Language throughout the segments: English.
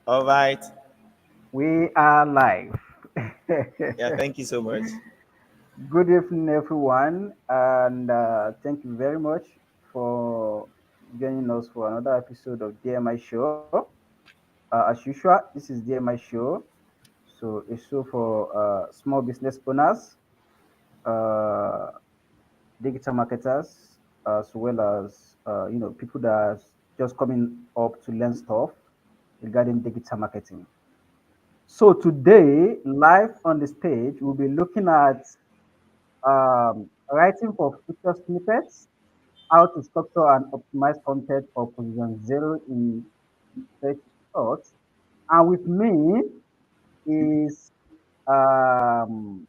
All right. We are live. Yeah, thank you so much. Good evening, everyone, and thank you very much for joining us for another episode of DMI Show. As usual, this is DMI Show, so a show for small business owners, uh, digital marketers, as well as people that are just coming up to learn stuff regarding digital marketing. So today, live on the stage, we'll be looking at writing for feature snippets, how to structure and optimize content for position zero in search results. And with me is um,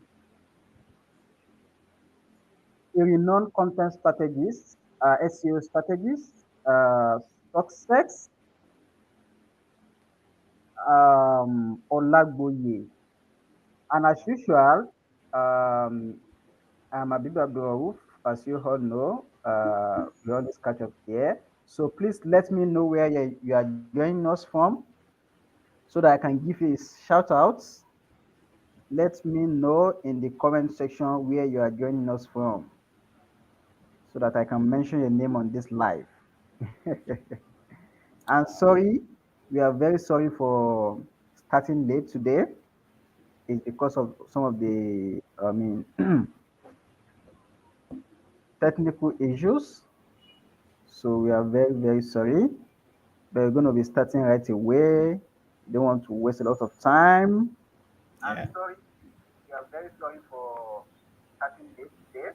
a renowned content strategist, SEO strategist, Success Olagboye. And as usual, I'm Abib Abdul, as you all know. We always catch up here. So please let me know where you are joining us from so that I can give you a shout out. Let me know in the comment section where you are joining us from so that I can mention your name on this live. And sorry, we are very sorry for starting late today. It's because of some of the, technical issues. So we are very, very sorry. But we're going to be starting right away. Don't want to waste a lot of time. I'm Yeah. sorry. We are very sorry for starting late today.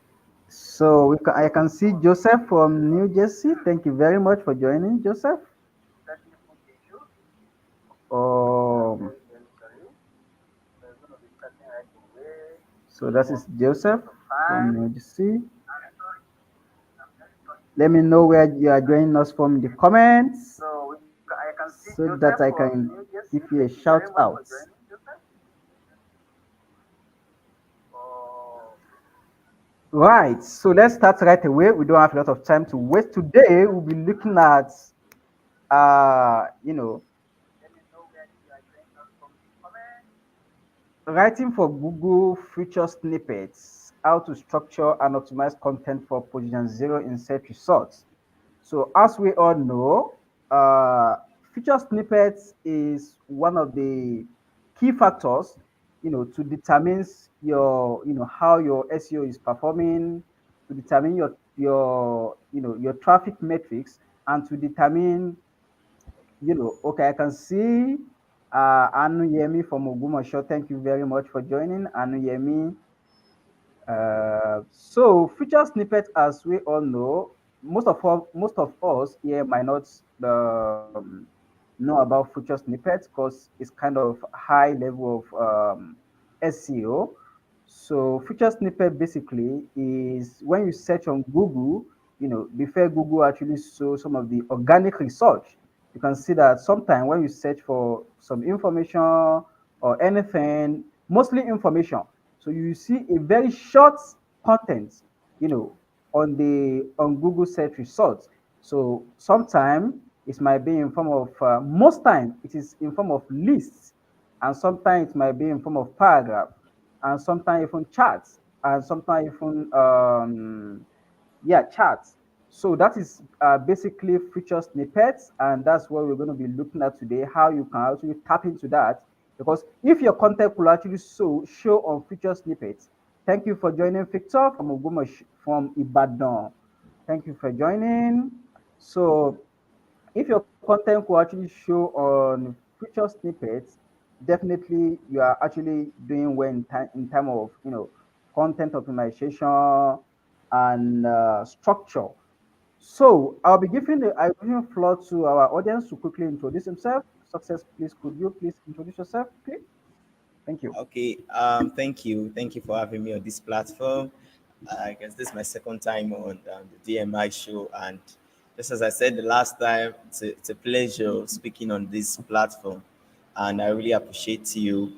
So I can see Joseph from New Jersey. Thank you very much for joining, Joseph. Technical issues. Very, very sorry. We're going to be starting right away. So that is Joseph from New Jersey. Let me know where you are joining us from in the comments so that I can give you a shout out. Right, so let's start right away. We don't have a lot of time to waste. Today we'll be looking at you know writing for Google feature snippets, how to structure and optimize content for position zero in search results. So as we all know, feature snippets is one of the key factors, to determine how your SEO is performing, to determine your traffic metrics, and to determine, okay, I can see Anu Yemi from Ogumosho. Thank you very much for joining, Anu Yemi. So feature snippet, as we all know, most of us here might not know about feature snippets because it's kind of high level of SEO. So feature snippet basically is when you search on Google, before Google actually show some of the organic research, you can see that sometimes when you search for some information or anything, mostly information, so you see a very short content, you know, on Google search results. So sometimes it might be in form of most time it is in form of lists, and sometimes it might be in form of paragraph, and sometimes even charts, and sometimes even charts. So that is basically feature snippets, and that's what we're going to be looking at today. How you can actually tap into that, because if your content could actually show on feature snippets. Thank you for joining, Victor from from Ibadan. Thank you for joining. So if your content could actually show on feature snippets, definitely you are actually doing well in time of content optimization and structure. So I'll be giving floor to our audience to quickly introduce himself. Success, please, could you please introduce yourself, please? Thank you. Okay. Thank you. Thank you for having me on this platform. I guess this is my second time on the DMI show, and just as I said the last time, it's a pleasure speaking on this platform, and I really appreciate you.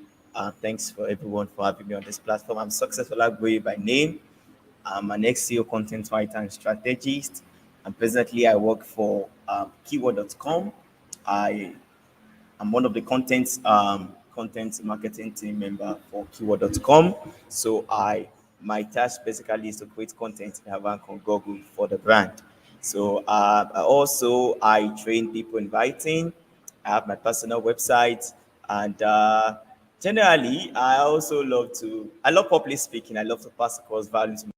Thanks for everyone for having me on this platform. I'm Success Olagboye by name. I'm an SEO content writer and strategist, and presently I work for keyword.com. I I'm one of the content marketing team member for keyword.com. So my task basically is to create content that rank on Google for the brand. So I train people in writing. I have my personal website, and generally I love public speaking. I love to pass across value to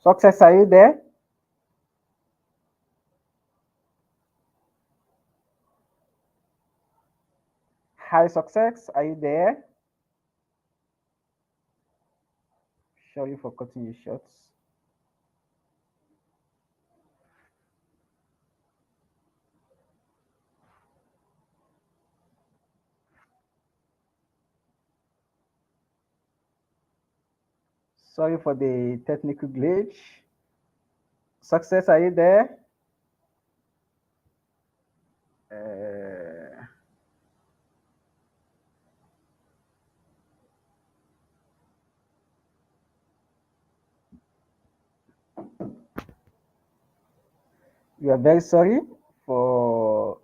Success, are you there? Hi, Success, are you there? Sorry for cutting you short. Sorry for the technical glitch. Success, are you there? Uh, we are very sorry for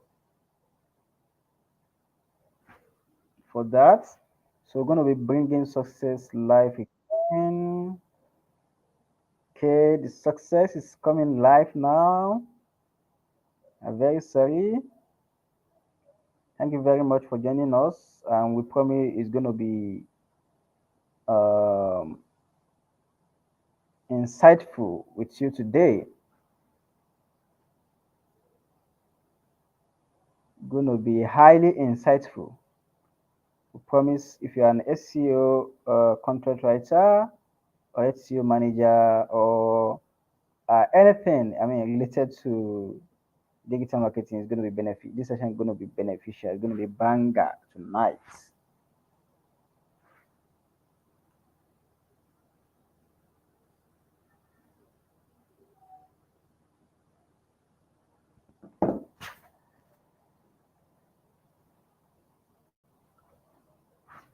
for that. So we're going to be bringing Success live again. Okay, the Success is coming live now. I'm very sorry. Thank you very much for joining us. And we promise it's going to be um, insightful with you today. Going to be highly insightful. We promise if you're an SEO content writer or SEO manager or anything, I mean, related to digital marketing is going to be benefit. This session is going to be beneficial. It's going to be banger tonight.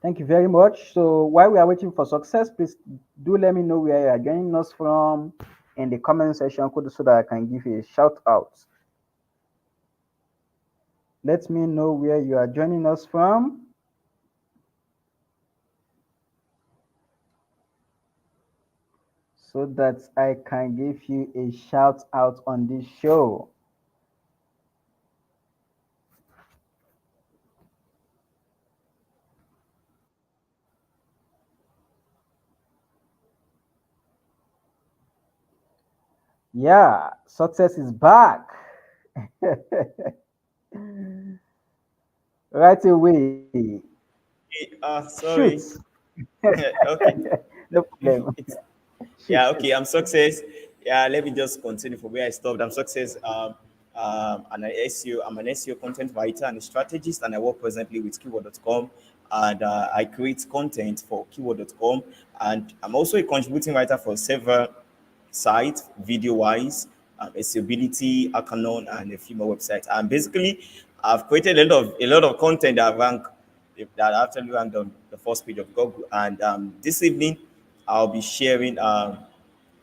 Thank you very much. So while we are waiting for Success, please do let me know where you are joining us from in the comment section so that I can give you a shout out. Let me know where you are joining us from so that I can give you a shout out on this show. Yeah, Success is back. Right away. Shoot. sorry. Okay. No problem. It's Shoot, Yeah, shoot. okay, I'm Success. Yeah, let me just continue from where I stopped. I'm Success. I'm an SEO content writer and a strategist, and I work presently with keyword.com. And I create content for keyword.com. And I'm also a contributing writer for several sites, video wise, accessibility, Akanon, and a few more websites. And basically, I've created a lot of content that actually ranked on the first page of Google. And this evening, I'll be sharing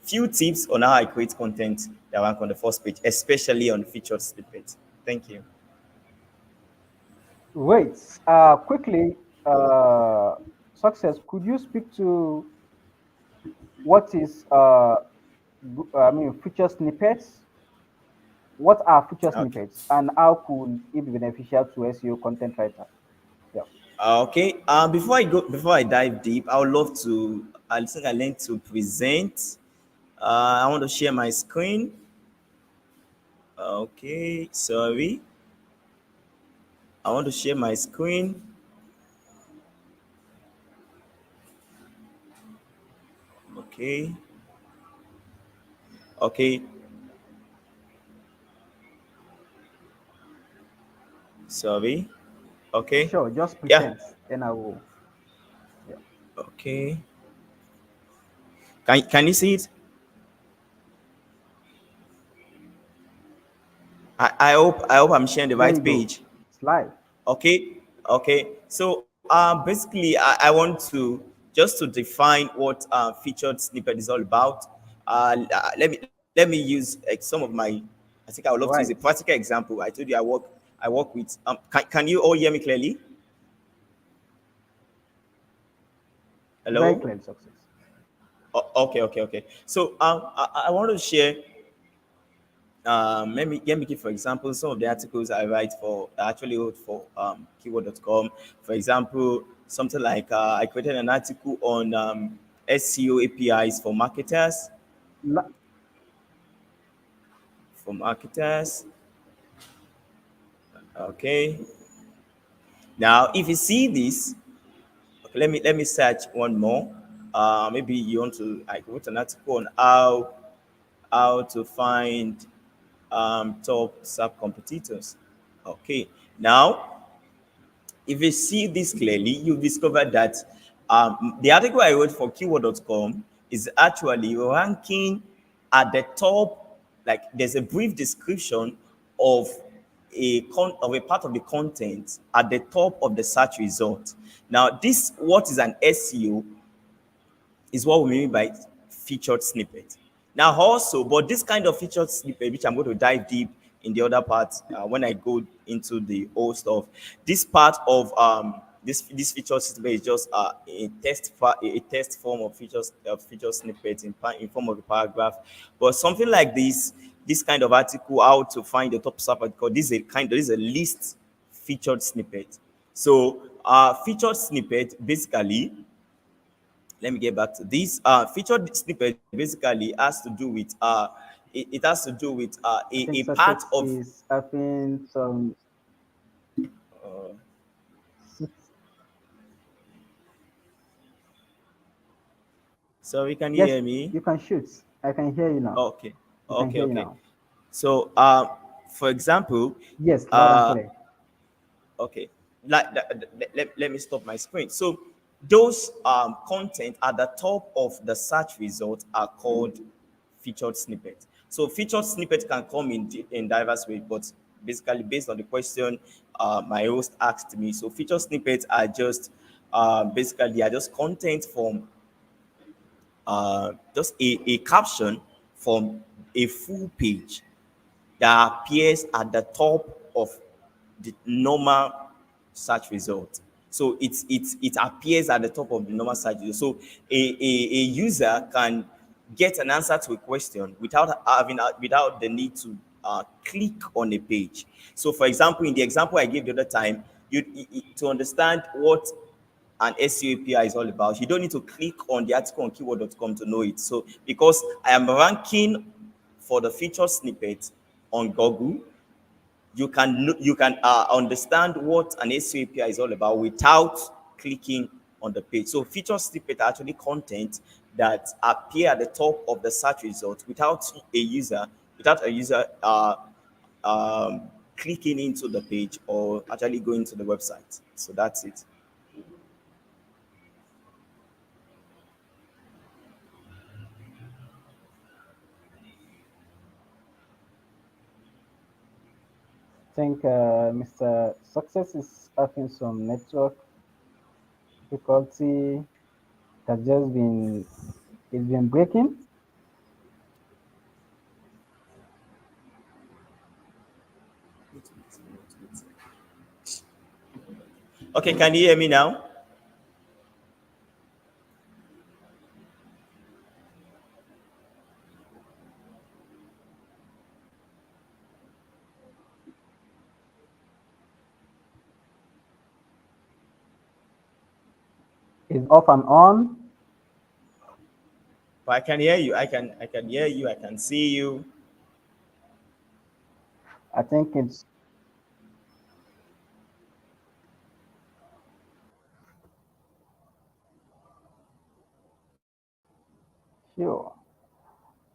few tips on how I create content that rank on the first page, especially on featured snippets. Thank you. Wait, quickly, Success, could you speak to what is, I mean, feature snippets? What are feature Okay. snippets and how could it be beneficial to SEO content writer? Yeah. Okay. Before I dive deep, I would love to. I think I learned to present. I want to share my screen. Okay. Sorry. I want to share my screen. Okay. Okay. Sorry. Okay. Sure, just Yeah. present, then I will. Yeah, Okay. Can you see it? I hope I'm sharing the there you right go. page. It's live. Okay. Okay. So basically, I want to just to define what featured snippet is all about. Let me use like, some of my. I think I would love to use a Right. practical example. I told you I work with. Can you all hear me clearly? Very Hello. clear success. Okay. So I want to share. Let me give for example some of the articles I write for. I actually wrote for keyword.com. For example, something like I created an article on SEO APIs for marketers. La- For marketers. Okay. Now, if you see this, okay, let me search one more. Maybe you want to. I wrote an article on how to find top sub competitors. Okay. Now, if you see this clearly, you discover that the article I wrote for keyword.com is actually ranking at the top. Like there's a brief description of of a part of the content at the top of the search result. Now, this what is an SEO is what we mean by featured snippet. Now, also, but this kind of featured snippet, which I'm going to dive deep in the other part when I go into the whole stuff. This part of this featured snippet is just a test form of feature snippet in form of a paragraph. But something like this kind of article, how to find the top sub article, this is a list featured snippet. So, featured snippet basically, let me get back to this. Featured snippet basically has to do with it has to do with I a think part success of is having some. sorry, can you Yes, hear me? you can shoot. I can hear you now. Okay, I can hear you okay. now. So for example, Yes, loud and uh clear. okay, let me stop my screen. So those content at the top of the search result are called featured snippet. So featured snippet can come in diverse ways, but basically based on the question my host asked me. So featured snippets are just basically are just content from just a caption from a full page that appears at the top of the normal search result. So it appears at the top of the normal search result. So a user can get an answer to a question without the need to click on a page. So, for example, in the example I gave the other time, to understand what an SEO API is all about, you don't need to click on the article on keyword.com to know it. So, because I am ranking for the feature snippet on Google, you can understand what an SEO API is all about without clicking on the page. So feature snippet are actually content that appear at the top of the search result without a user um, clicking into the page or actually going to the website. So that's it. I think Mr. Success is having some network difficulty. It has just been it's been breaking. Okay, can you hear me now? Is off and on? But I can hear you. I can hear you. I can see you. I think it's sure.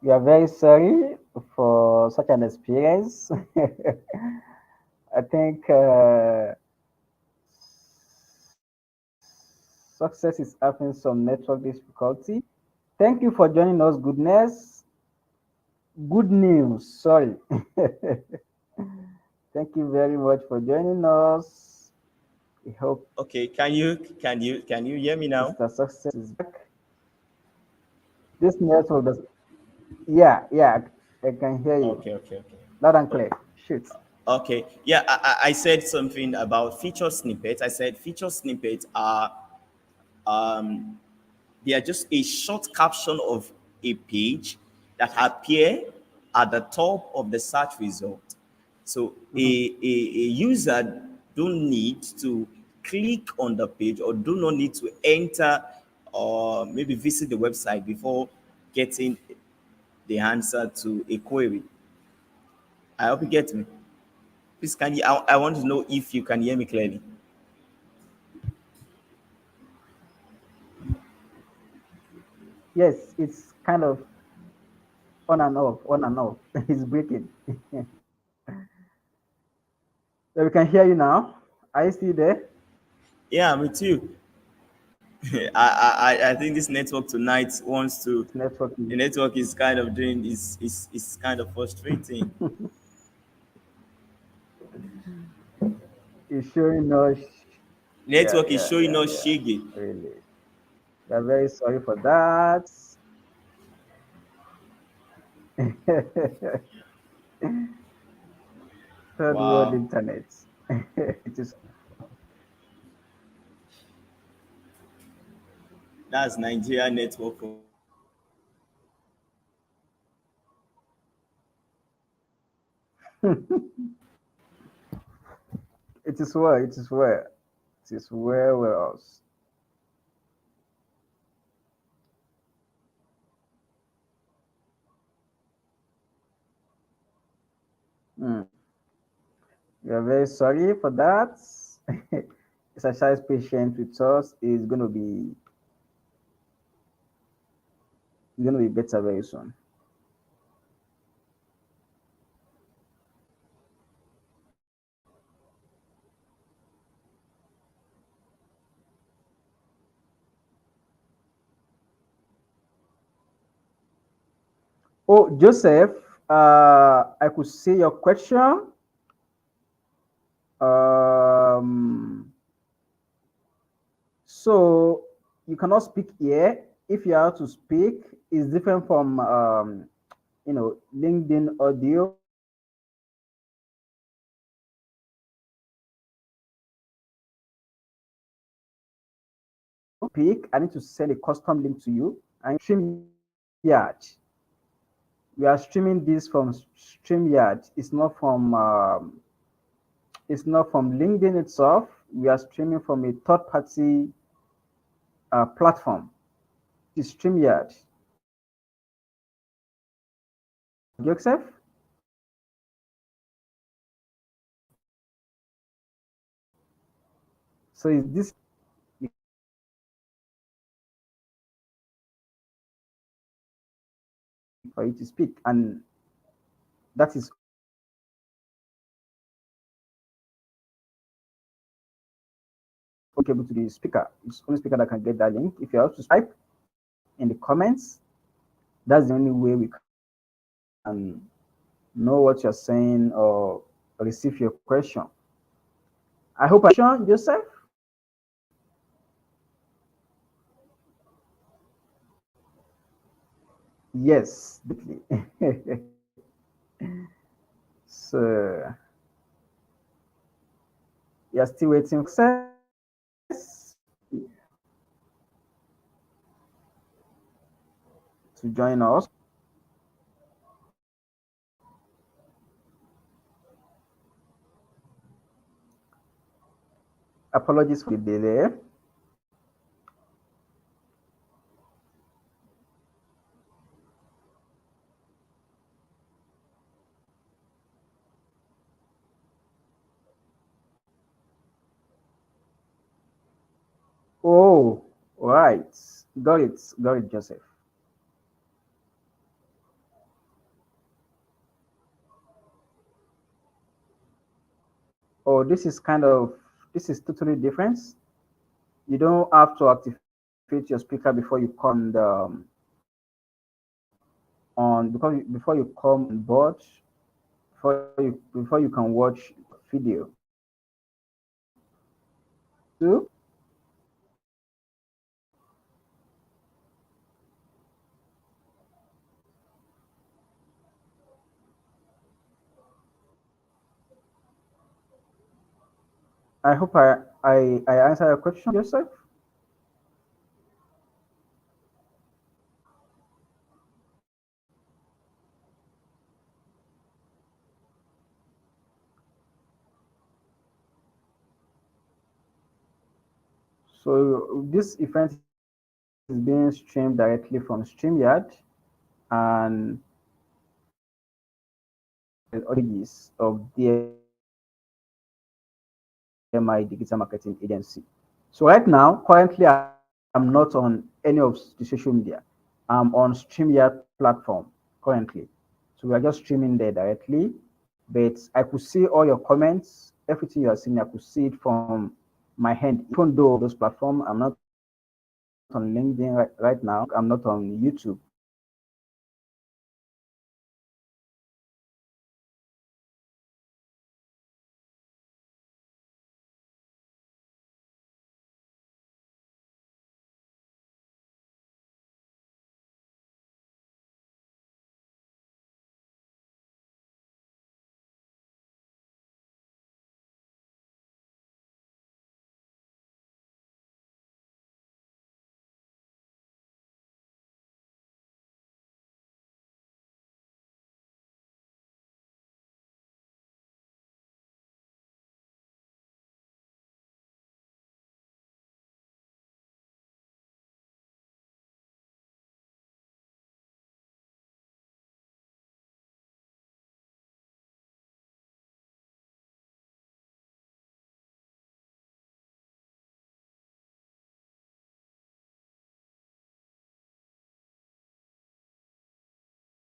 We are very sorry for such an experience. I think success is having some network difficulty. Thank you for joining us. Goodness, good news. Sorry. Thank you very much for joining us. We hope Okay, can you hear me now? Mr. Success is back. This network does. Yeah, yeah, I can hear you Okay, okay, okay. loud and clear. Shoot. Okay, yeah, I said something about feature snippets. I said feature snippets are um, they are just a short caption of a page that appear at the top of the search result. So Mhm. a user don't need to click on the page or do not need to enter or maybe visit the website before getting the answer to a query. I hope you get me. Please, can you? I want to know if you can hear me clearly. Yes, it's kind of on and off, on and off. It's breaking. So we can hear you now. Are you still there? Yeah, me too. I think this network tonight wants to. This network The network is kind of doing is kind of frustrating. is showing us. Yeah, Network is yeah, showing yeah, us yeah. shaggy. Really. We are very sorry for that. Third world Wow, internet. It is that's Nigeria network. it is well, it is well. It is well with us. Hmm. We are very sorry for that. Exercise patient with us is gonna be better very soon. Oh, Joseph, I could see your question. Um, so you cannot speak here. If you are to speak, it's different from LinkedIn audio. Speak. I need to send a custom link to you and StreamYard. We are streaming this from StreamYard. It's not from LinkedIn itself. We are streaming from a third party platform. It's StreamYard. Joseph, so is this for you to speak, and that is able to the speaker. It's only speaker that can get that link. If you have to type in the comments, that's the only way we can know what you're saying or receive your question. I hope I Joseph. Yes, definitely. So you're still waiting for success to join us. Apologies for the delay. Oh, right. Got it, Joseph. Oh, this is totally different. You don't have to activate your speaker before you come on before you come on board before you can watch video. Two, I hope I answer your question, Joseph. So this event is being streamed directly from StreamYard, and pages of DMI Digital Marketing Agency. So right now, currently, I'm not on any of the social media. I'm on StreamYard platform currently. So we are just streaming there directly. But I could see all your comments, everything you are seeing. I could see it from my hand. Even though those platform, I'm not on LinkedIn right now. I'm not on YouTube. I'm not on Facebook. I'm not on Twitter.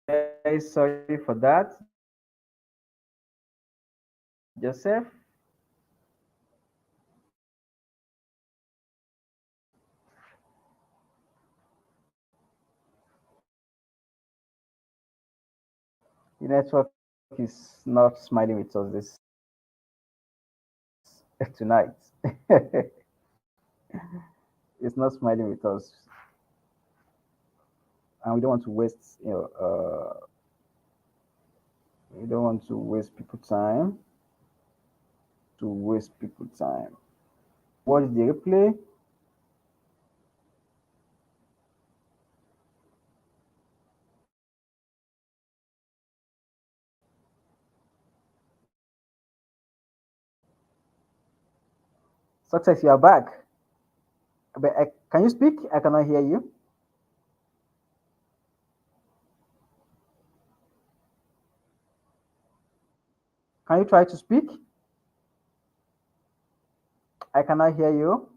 I'm very sorry for that, Joseph. The network is not smiling with us this tonight. It's not smiling with us, and we don't want to waste people time. Watch the replay. Success, you are back. Can you speak? I cannot hear you. Can you try to speak? I cannot hear you.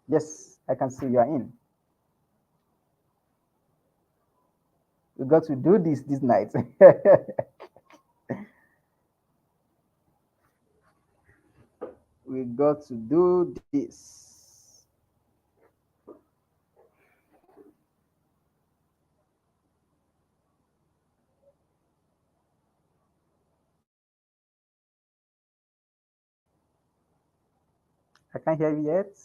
Yes, I can see you are in. We got to do this night. We got to do this. I can't hear you yet.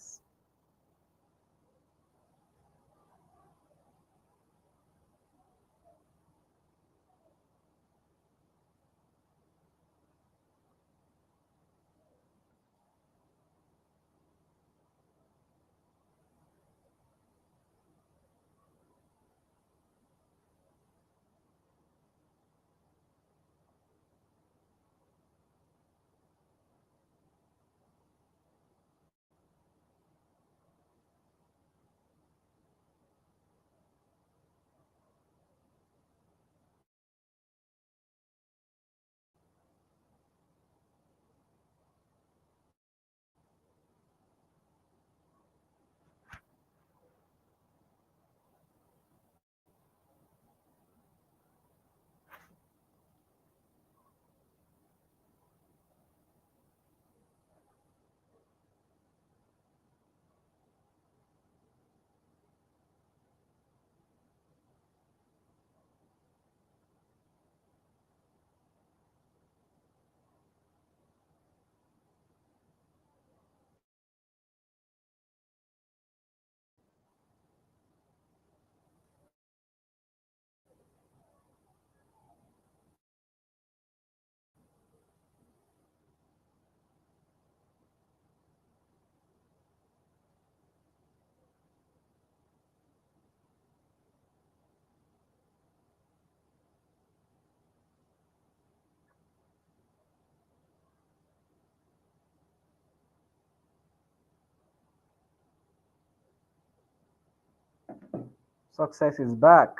Success is back.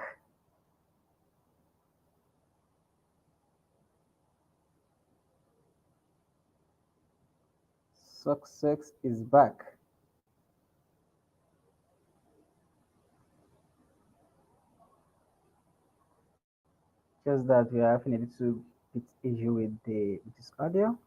Success is back. Just that we are having a little bit issue with the with this audio.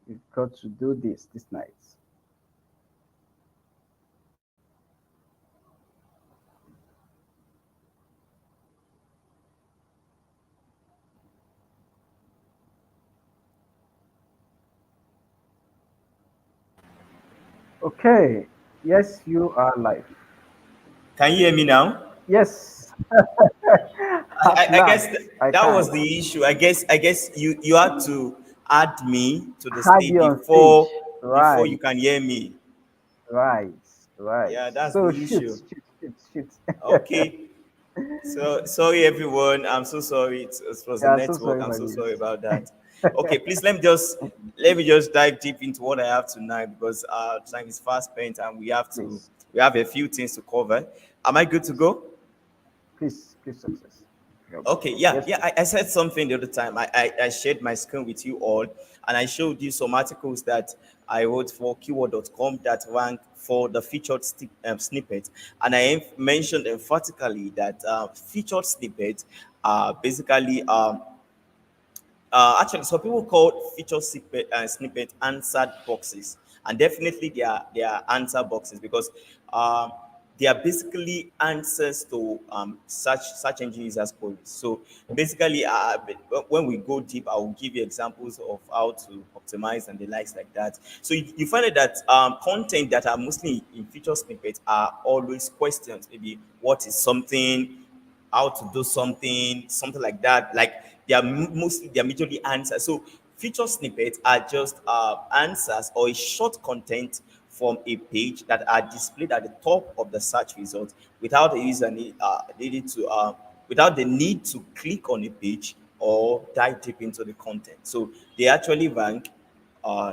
We've got to do this night. Okay. Yes, you are live. Can you hear me now? Yes. At I guess last, I that was can. the issue. I guess you had to add me to the Had stage you on stage. before you Right. can hear me. Right. Right. Yeah, that's So the shoot, issue. shoot. Okay. So sorry everyone. I'm so sorry. It was the Yeah, so network. sorry I'm for so sorry this. about that. Okay, please let me just dive deep into what I have tonight because time is fast spent and Please, we have a few things to cover. Am I good to go? please, success. You're good to Okay, go. yeah, Yes, yeah. please. I said something the other time. I shared my screen with you all, and I showed you some articles that I wrote for keyword.com that rank for the snippet. And mentioned emphatically that featured snippets are basically actually, some people call snippet answered boxes, and definitely they are answer boxes because um, they are basically answers to search engine users queries. So basically, when we go deep, I will give you examples of how to optimize and the likes like that. So you find out that content that are mostly in feature snippets are always questions. Maybe what is something, how to do something like that. Like they are majorly answers. So feature snippets are just answers or a short content from a page that are displayed at the top of the search results without the user needing to without the need to click on a page or dive deep into the content. So they actually rank.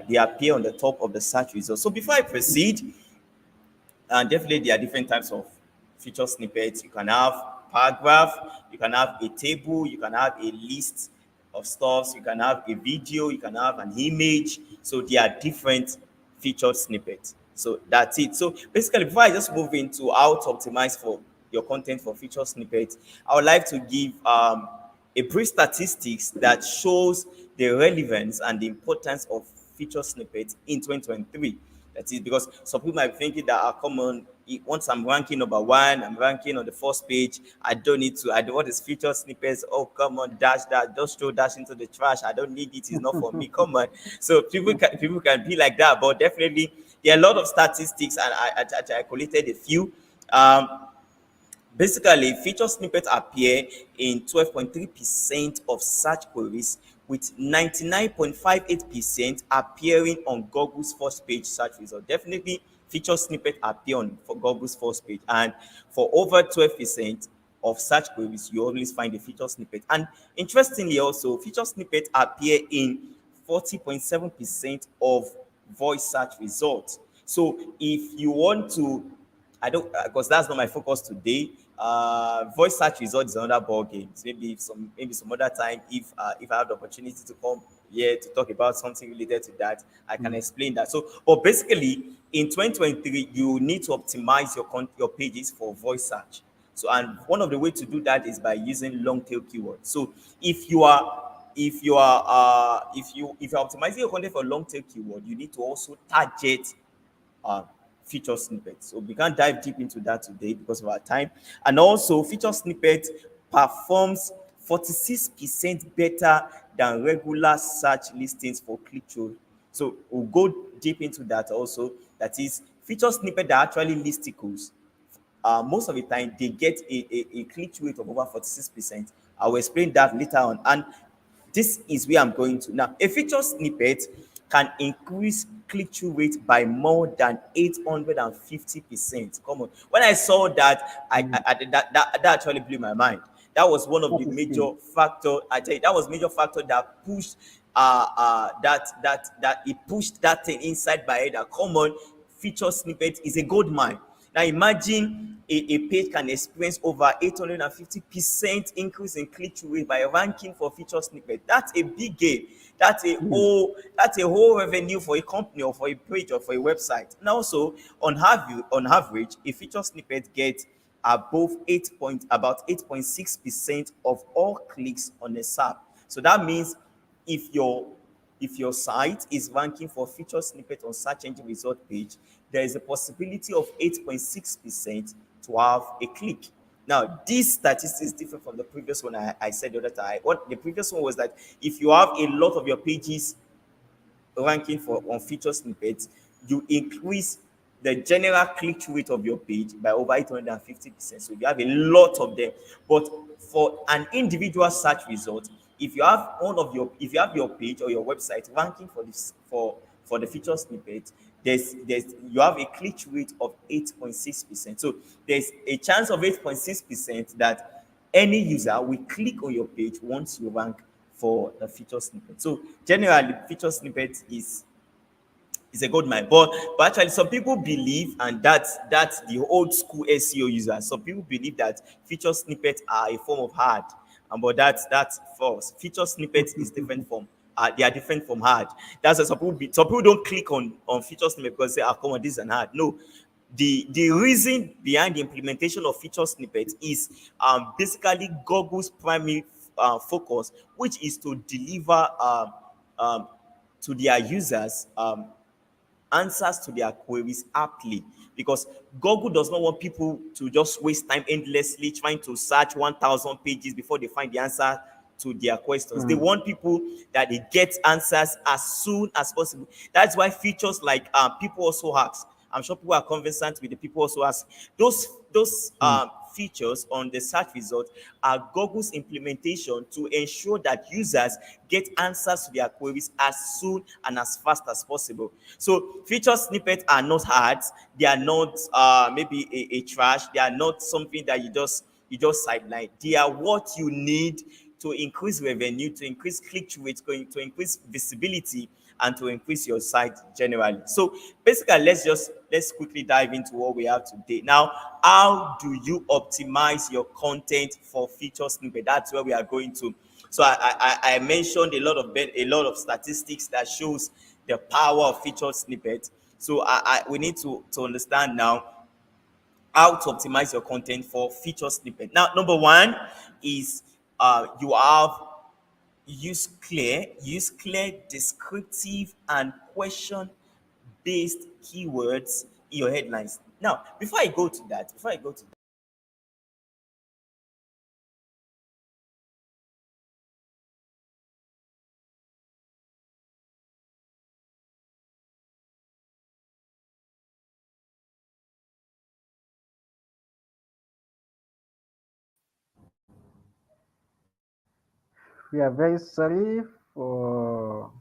They appear on the top of the search results. So before I proceed, and definitely, there are different types of feature snippets. You can have paragraph, you can have a table, you can have a list of stuffs, you can have a video, you can have an image. So there are different featured snippets. So that's it. So basically, before I just move into how to optimize for your content for feature snippets, I would like to give a brief statistics that shows the relevance and the importance of feature snippets in 2023. That is because some people might be thinking that come on, once I'm ranking number one, I'm ranking on the first page. I don't need to. I don't want this feature snippets. Oh, come on, dash that, just throw dash into the trash. I don't need it. It's not for me. Come on. So people can be like that, but definitely there are a lot of statistics, and I collated a few. Basically, feature snippets appear in 12.3% of search queries, with 99.58% appearing on Google's first page search result. Definitely, feature snippets appear on for Google's first page, and for over 12% of search queries, you always find a feature snippet. And interestingly, also, feature snippets appear in 40.7% of voice search results. So, if you want to I don't because that's not my focus today. Voice search result is another ball game. So maybe some other time if I have the opportunity to come here to talk about something related to that, I can explain that. So, but basically, in 2023, you need to optimize your pages for voice search. So, and one of the way to do that is by using long tail keywords. So, if you're optimizing your content for long tail keyword, you need to also target uh, feature snippets. So we can't dive deep into that today because of our time. And also, feature snippet performs 46% better than regular search listings for click through. So we'll go deep into that also. That is, feature snippet that actually listicles, most of the time they get a click rate of over 46%. I will explain that later on. And this is where I'm going to now. A feature snippet can increase click-through rate by more than 850%. Come on. When I saw that, that actually blew my mind. That was one of That the is key. major factor. I tell you, that was major factor that pushed that it pushed that thing inside my head. That come on, feature snippet is a gold mine. Now imagine a page can experience over 850% increase in click-through rate by ranking for feature snippet. That's a big gain. Huge. That's a whole revenue for a company or for a page or for a website. And also, on average, a feature snippet gets about 8.6% of all clicks on a SAP. So that means if your if your site is ranking for feature snippet on search engine result page, there is a possibility of 8.6% to have a click. Now, this statistic is different from the previous one I said the other time. What the previous one was that if you have a lot of your pages ranking for on feature snippets, you increase the general click-through rate of your page by over 850%. So you have a lot of them. But for an individual search result, if you have your page or your website ranking for this for the feature snippet, there's you have a click-through rate of 8.6%. So there's a chance of 8.6% that any user will click on your page once you rank for the feature snippet. So generally, feature snippet is a gold mine. But actually, some people believe, and that's the old school SEO users. Some people believe that feature snippets are a form of hard, and but that's false. Feature snippets is different from they are different from hard. That's why some people don't click on feature snippet because they say, "Ah, come on, this is an hard." No, the reason behind the implementation of feature snippets is basically Google's primary focus, which is to deliver um, to their users answers to their queries aptly, because Google does not want people to just waste time endlessly trying to search 1,000 pages before they find the answer to their questions. They want people that they get answers as soon as possible. That's why features like people also ask. I'm sure people are conversant with the people also ask. Those features on the search result are Google's implementation to ensure that users get answers to their queries as soon and as fast as possible. So feature snippets are not hard. They are not maybe a trash. They are not something that you just sideline. They are what you need to increase revenue, to increase click-through rate, to increase visibility, and to increase your site generally. So basically, let's quickly dive into what we have today. Now, how do you optimize your content for feature snippet? That's where we are going to. So I mentioned a lot of statistics that shows the power of feature snippet. So we need to understand now how to optimize your content for feature snippet. Now, number one is you have use clear, descriptive, and question-based keywords in your headlines. Now, before I go to that, We are very sorry for.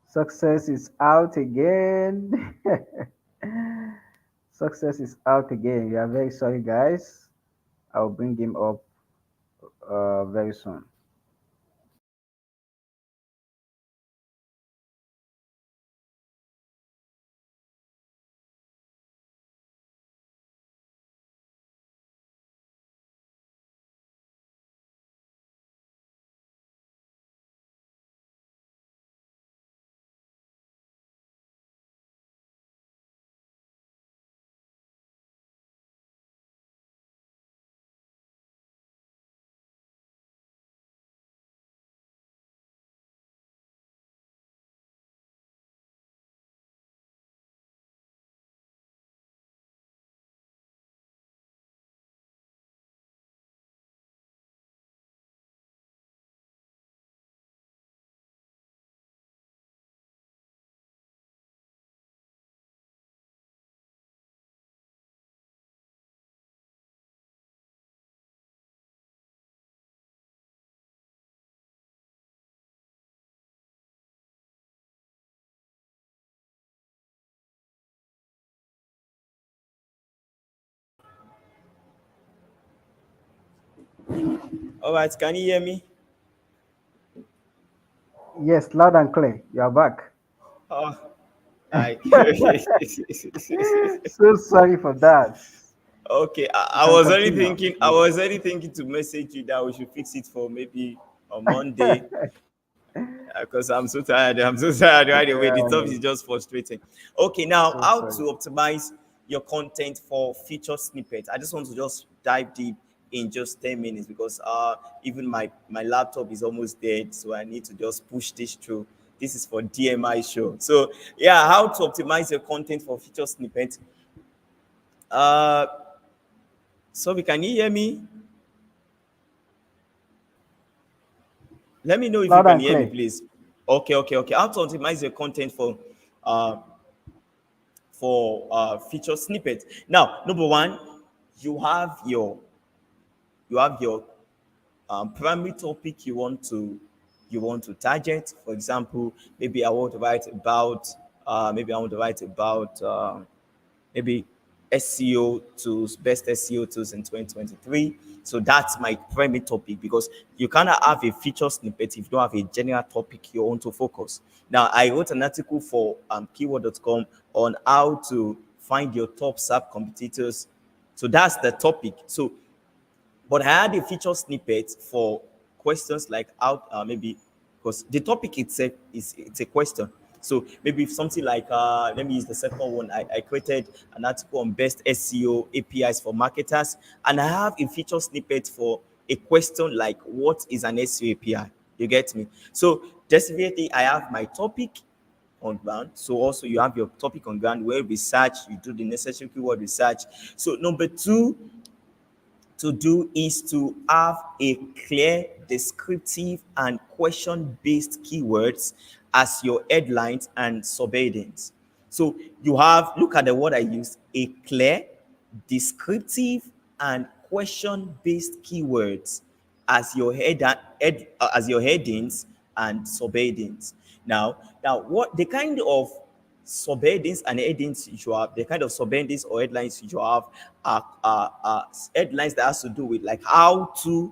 Success is out again. Success is out again. We are very sorry, guys. I'll bring him up very soon. All right, can you hear me? Yes, loud and clear. You are back. Oh, I So sorry for that. okay. You I can was only continue. thinking. I Yes. was only thinking to message you that we should fix it for maybe on Monday because I'm so tired. I'm so tired right away. The stuff Yeah, is just frustrating. Okay, now so how sorry. to optimize your content for feature snippets? I just want to just dive deep in just 10 minutes because even my laptop is almost dead, so I need to just push this through. This is for DMI show. So yeah, how to optimize your content for feature snippets. Uh, so we can you hear me? Let me know if you Loud can and hear me, clear. please. Okay, okay, okay. How to optimize your content uh, feature snippet. Now, number one, you have your you have your primary topic you want to target. For example, maybe I want to write about maybe I want to write about maybe SEO tools, best SEO tools in 2023. So that's my primary topic because you cannot have a feature snippet if you don't have a general topic you want to focus. Now, I wrote an article for keyword.com on how to find your top SAP competitors. So that's the topic. So but I had a feature snippet for questions like how maybe because the topic itself is it's a question. So maybe if something like let me use the second one. I created an article on best SEO APIs for marketers, and I have a feature snippet for a question like what is an SEO API? You get me? So definitely I have my topic on ground. So also you have your topic on ground where research, you do the necessary keyword research. So number two, to do is to have a clear, descriptive, and question based keywords as your headlines and subheadings. So you have, look at the word I used, a clear, descriptive, and question based keywords as your as your headings and subheadings. Now, what the kind of subheadings and headings you have, the kind of subheadings or headlines you have are headlines that has to do with like how to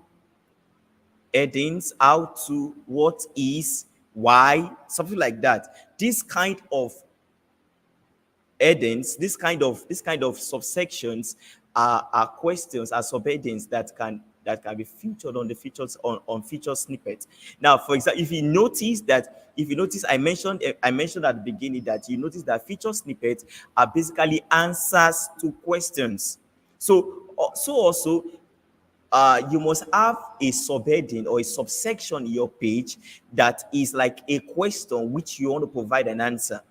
headings, how to, what is, why, something like that. This kind of headings, this kind of subsections are questions, are subheadings that can be featured on the features on feature snippets. Now, for example, if you notice I mentioned at the beginning that you notice that feature snippets are basically answers to questions. So also you must have a subheading or a subsection in your page that is like a question which you want to provide an answer.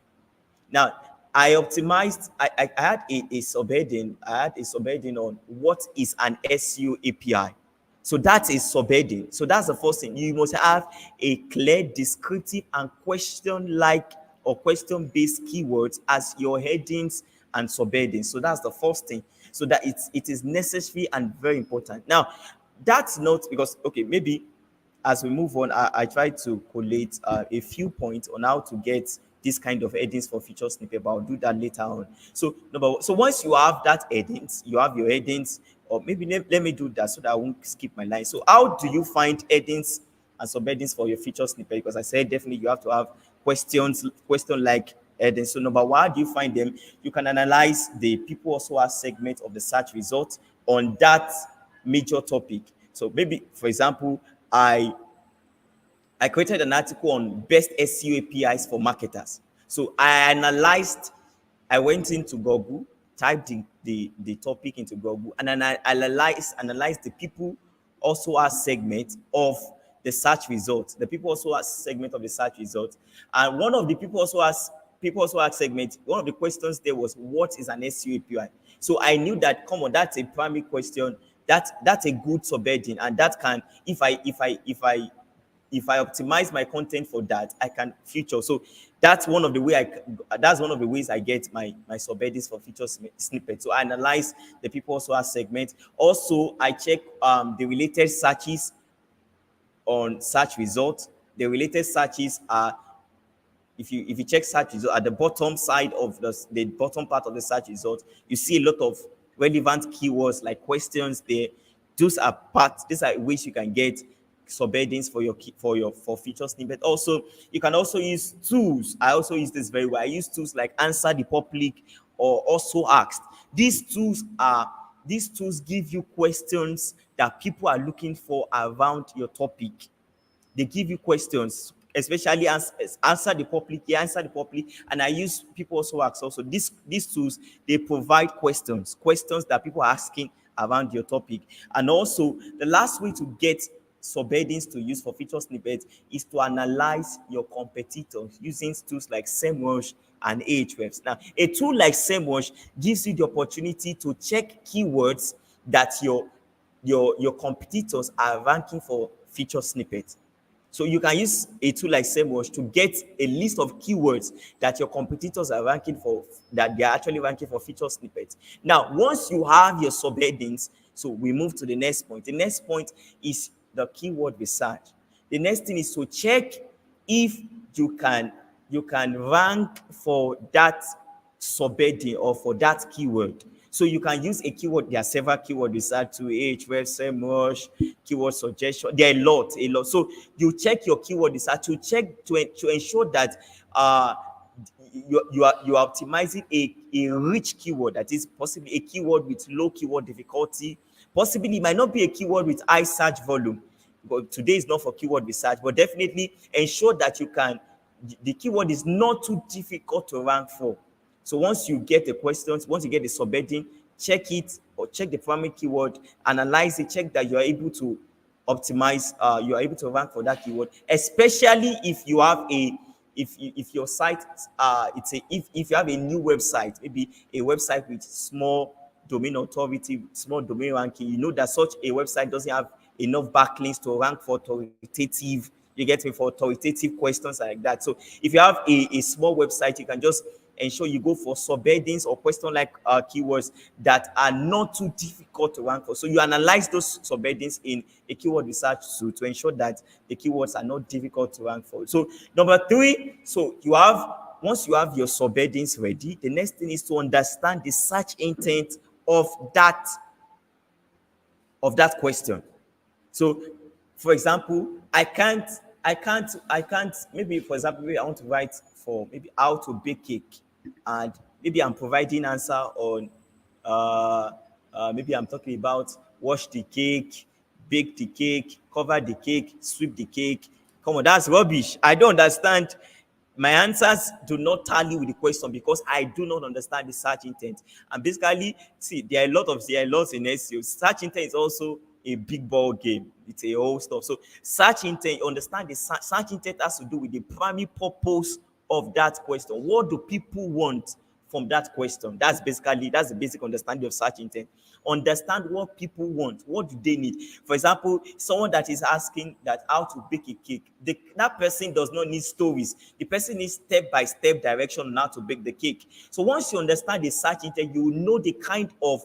Now, I optimized, I had a subheading, I had a subheading on what is an SEO API. So that's a subheading. So that's the first thing. You must have a clear, descriptive, and question like or question based keywords as your headings and subheadings. So that's the first thing. So it is necessary and very important. Now, that's not because, okay, maybe as we move on, I try to collate a few points on how to get this kind of headings for feature snippet, but I'll do that later on. So number one, so once you have that headings, you have your headings, or maybe let me do that so that I won't skip my line. So how do you find headings and subheadings for your feature snippet? Because I said definitely you have to have question like headings. So number one, how do you find them? You can analyze the people also have segment of the search results on that major topic. So maybe, for example, I created an article on best SEO APIs for marketers. So I went into Google, typed the topic into Google, and then I analyzed the people also has segment of the search results. The people also has segment of the search results. And one of the people also have segment. One of the questions there was, what is an SEO API? So I knew that, come on, that's a primary question. That's a good subheading, and that can, if I optimize my content for that, I can feature. So that's one of the ways I get my subheadings for feature snippets. So I analyze the people also have segments. Also, I check the related searches on search results. The related searches are, if you check search result at the bottom side of the bottom part of the search result, you see a lot of relevant keywords like questions there. These are ways you can get subheadings for for feature snippet. Also, you can also use tools. I also use this very well. I use tools like Answer the Public or Also Asked. These tools give you questions that people are looking for around your topic. They give you questions, especially answer the public. Yeah, answer the public. And I use people also ask also. These tools, they provide questions that people are asking around your topic. And also, the last way to get subheadings to use for feature snippets is to analyze your competitors using tools like SEMrush and Ahrefs. Now, a tool like SEMrush gives you the opportunity to check keywords that your competitors are ranking for feature snippets. So you can use a tool like SEMrush to get a list of keywords that your competitors are ranking for, that they are actually ranking for feature snippets. Now, once you have your subheadings, so we move to the next point. The next point is the keyword research. The next thing is to check if you can rank for that subheading or for that keyword. So you can use a keyword. There are several keyword research to Ahrefs, SEMrush, keyword suggestion. There are a lot. So you check your keyword research to check to ensure that you are optimizing a rich keyword, that is possibly a keyword with low keyword difficulty. Possibly it might not be a keyword with high search volume. But today is not for keyword research, but definitely ensure that the keyword is not too difficult to rank for. So once you get the questions, once you get the subheading, check it or check the primary keyword, analyze it, check that you are able to optimize, you are able to rank for that keyword, especially if you have if your site if you have a new website, maybe a website with small domain authority, small domain ranking, you know that such a website doesn't have enough backlinks to rank for authoritative, you get me, for authoritative questions like that. So if you have a small website, you can just ensure you go for subheadings or question like keywords that are not too difficult to rank for. So you analyze those subheadings in a keyword research tool to ensure that the keywords are not difficult to rank for. So number three, so once you have your subheadings ready, the next thing is to understand the search intent of that question. So, for example, maybe, for example, maybe I want to write for maybe how to bake cake, and maybe I'm providing answer on, uh, maybe I'm talking about wash the cake, bake the cake, cover the cake, sweep the cake. Come on, that's rubbish. I don't understand. My answers do not tally with the question because I do not understand the search intent. And basically, see, there are lots in SEO. Search intent is also a big ball game. It's a whole stuff. So search intent, understand the search intent has to do with the primary purpose of that question. What do people want from that question? That's the basic understanding of search intent. Understand what people want. What do they need? For example, someone that is asking that how to bake a cake, that person does not need stories. The person needs step-by-step direction on how to bake the cake. So once you understand the search intent, you will know the kind of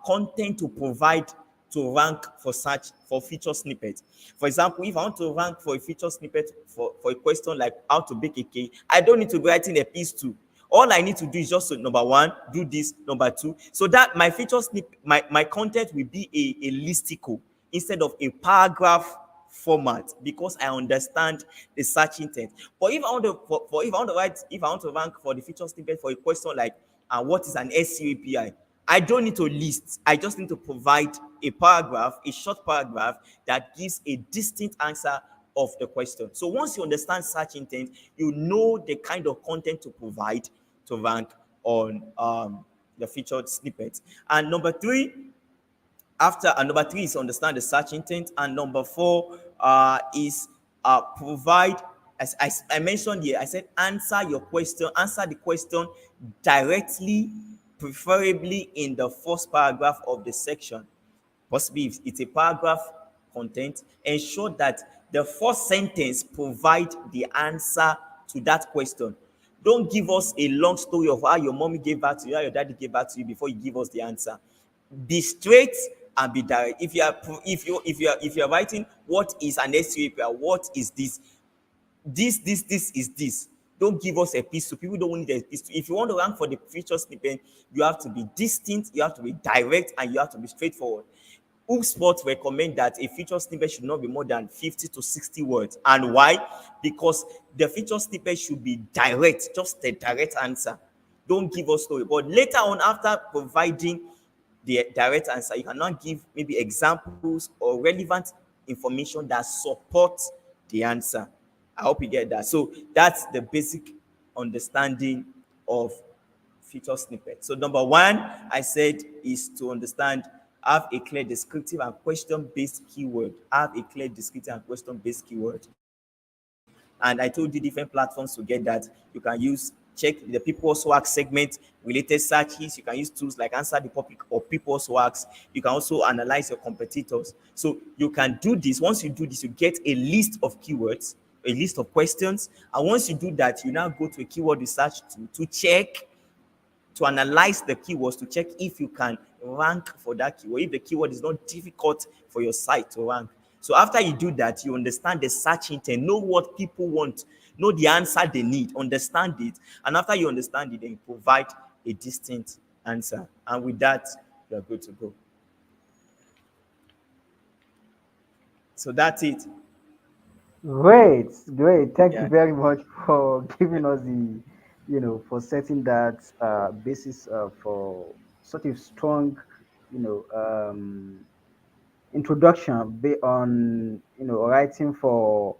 content to provide to rank for search for feature snippet. For example, if I want to rank for a feature snippet for a question like how to bake a cake, I don't need to be writing a piece two. All I need to do is just to, number one, do this, number two. So that my feature snippet, my content will be a listicle instead of a paragraph format, because I understand the search intent. But if I want to if I want to write, if I want to rank for the feature snippet for a question like what is an SEO API, I don't need to list. I just need to provide a paragraph, a short paragraph that gives a distinct answer of the question. So once you understand search intent, you know the kind of content to provide to rank on the featured snippets. And number three, after and number three is understand the search intent, and number four is provide, as I mentioned here, I said answer your question, answer the question directly, preferably in the first paragraph of the section. Possibly if it's a paragraph content, ensure that the first sentence provide the answer to that question. Don't give us a long story of how your mommy gave back to you, how your daddy gave back to you before you give us the answer. Be straight and be direct. If you are writing what is an SEO, what is this, this is this. Don't give us a piece two. People don't need a piece two. If you want to rank for the feature snippet, you have to be distinct, you have to be direct, and you have to be straightforward. HubSpot recommend that a feature snippet should not be more than 50 to 60 words. And why? Because the feature snippet should be direct, just a direct answer. Don't give us story. But later on, after providing the direct answer, you cannot give maybe examples or relevant information that support the answer. I hope you get that. So that's the basic understanding of feature snippet. So number one, I said, is to understand, have a clear descriptive and question-based keyword. Have a clear descriptive and question-based keyword. And I told you different platforms to get that. You can use, check the people's work segment, related searches. You can use tools like Answer the Public or people's works. You can also analyze your competitors. So you can do this. Once you do this, you get a list of keywords, a list of questions. And once you do that, you now go to a keyword research to check, to analyze the keywords, to check if you can rank for that keyword, if the keyword is not difficult for your site to rank. So after you do that, you understand the search intent, know what people want, know the answer they need, understand it. And after you understand it, then you provide a distinct answer. And with that, you are good to go. So that's it. Great, great. Thank you Yeah. very much for giving us the, for setting that basis for such a strong, you know, introduction on, writing for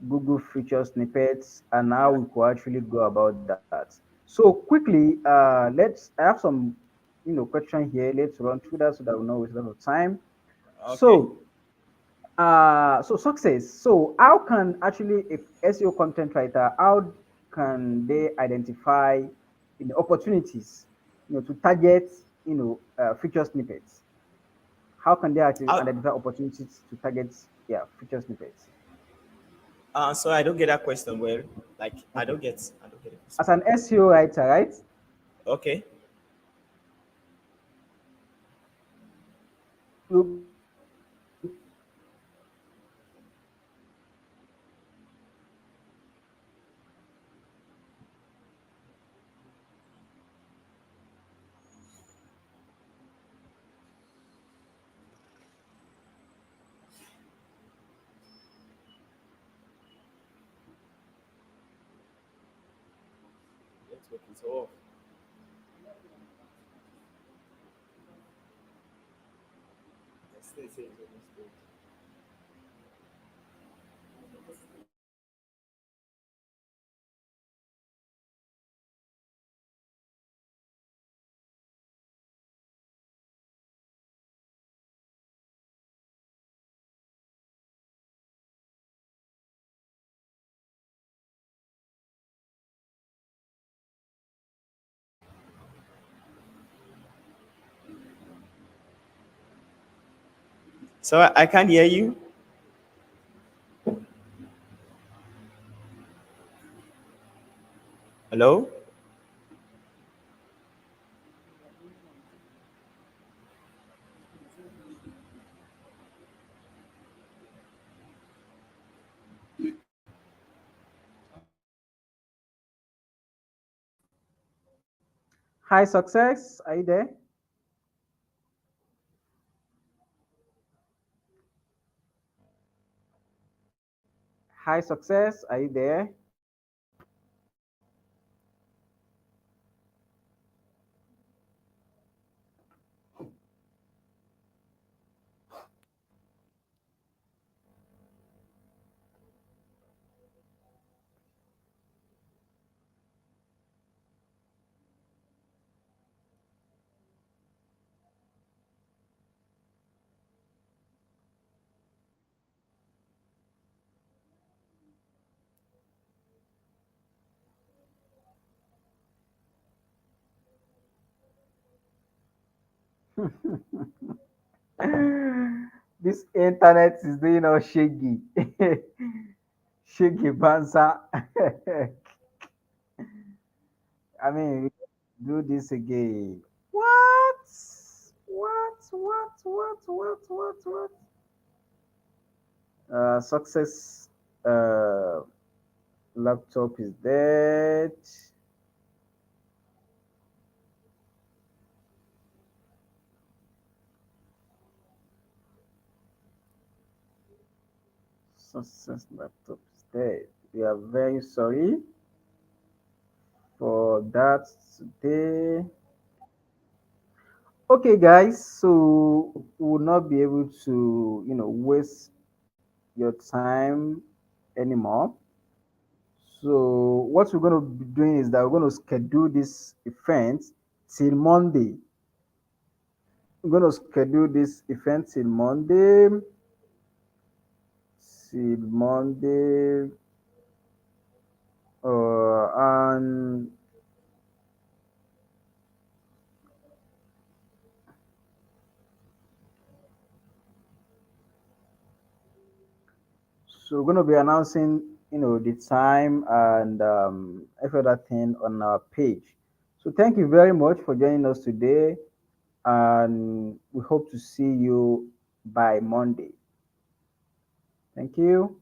Google feature snippets and how we could actually go about that. So quickly, I have some, question here. Let's run through that so that we know it's a lot of time. Okay. So so success. So how can actually if SEO content writer, how can they identify opportunities, to target, feature snippets? How can they actually Uh, identify opportunities to target, yeah, feature snippets? so I don't get that question well. Like Okay. I don't get the As question. an SEO writer, right? Okay. You Network is off. Let's say it's almost good. So I can't hear you. Hello? Hi, Success. Are you there? Hi, Success. Are you there? This internet is doing all shaggy. Shaggy banza. I mean, we do this again. What? What? Success laptop is dead. Success laptop is dead. We are very sorry for that today. Okay, guys, so we will not be able to, waste your time anymore. So what we're going to be doing is that we're going to schedule this event till Monday. We're going to schedule this event till Monday, and so we're going to be announcing, the time and every other thing on our page. So thank you very much for joining us today, and we hope to see you by Monday. Thank you.